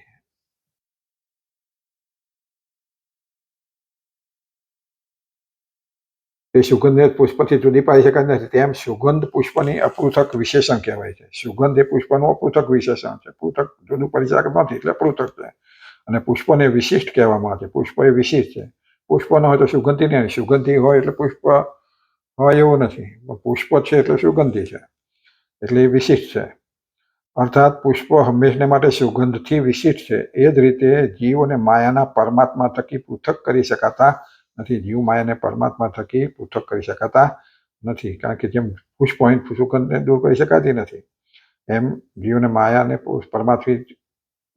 તે સુગંધને પુષ્પથી જુદી પાડી શકાતી નથી, તેમ સુગંધ પુષ્પની અપૃથક વિશેષણ કહેવાય છે. સુગંધ એ પુષ્પનું અપૃથક વિશેષણ છે. પૃથક જુદું પડી શકતું નથી એટલે પૃથક છે. અને પુષ્પને વિશિષ્ટ કહેવામાં આવે છે. પુષ્પ એ વિશિષ્ટ છે. પુષ્પ ન હોય તો સુગંધી નહીં, સુગંધી હોય એટલે પુષ્પ હોય એવું નથી. પુષ્પ છે એટલે સુગંધી છે, એટલે એ વિશિષ્ટ છે. અર્થાત પુષ્પ હંમેશને માટે સુગંધથી વિશિષ્ટ છે. એ જ રીતે જીવ અને માયાના પરમાત્મા થકી પૃથક કરી શકાતા નથી. જીવ માયાને પરમાત્મા થકી પૃથક કરી શકાતા નથી. કારણ કે જેમ પુષ્પ હોય સુગંધને દૂર કરી શકાતી નથી, એમ જીવને માયાને પરમાત્માથી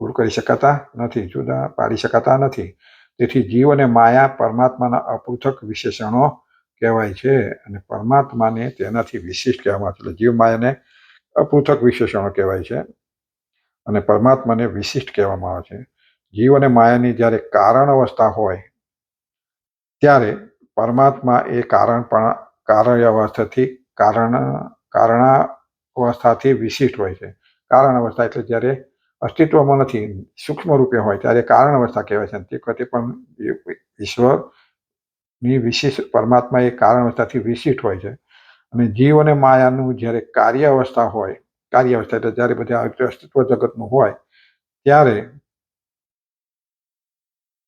દૂર કરી શકાતા નથી, જુદા પાડી શકાતા નથી. તેથી જીવ અને માયા પરમાત્માના અપૃથક વિશેષણો કહેવાય છે અને પરમાત્માને તેનાથી વિશિષ્ટ કહેવામાં આવે છે. જીવ માયાને અપૃથક વિશેષણો કહેવાય છે અને પરમાત્માને વિશિષ્ટ કહેવામાં આવે છે. જીવ અને માયાની જ્યારે કારણ અવસ્થા હોય ત્યારે પરમાત્મા એ કારણાવસ્થાથી વિશિષ્ટ હોય છે. કારણ અવસ્થા એટલે જ્યારે અસ્તિત્વમાં નથી, સૂક્ષ્મ રૂપે હોય ત્યારે કારણ અવસ્થા કહેવાય છે. તે વખતે પણ ઈશ્વરની વિશિષ્ટ પરમાત્મા એ કારણ અવસ્થાથી વિશિષ્ટ હોય છે. અને જીવ અને માયાનું જ્યારે કાર્ય અવસ્થા હોય, કાર્ય અવસ્થા એટલે જ્યારે બધા અસ્તિત્વ જગતનું હોય ત્યારે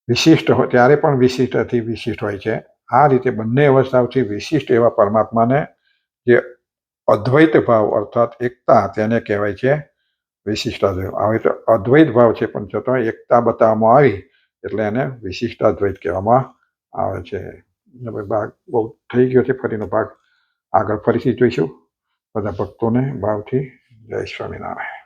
વિશિષ્ટ હોય, ત્યારે પણ વિશિષ્ટથી વિશિષ્ટ હોય છે. આ રીતે બંને અવસ્થાઓથી વિશિષ્ટ એવા પરમાત્માને જે અદ્વૈત ભાવ અર્થાત એકતા તેને કહેવાય છે વિશિષ્ટાદ્વૈત. હવે તો અદ્વૈત ભાવ છે પણ છતાં એકતા બતાવવામાં આવી એટલે એને વિશિષ્ટાદ્વૈત કહેવામાં આવે છે. ભાગ બહુ થઈ ગયો છે. ફરીનો ભાગ આગળ ફરીથી જોઈશું. બધા ભક્તોને ભાવથી જય સ્વામિનારાયણ.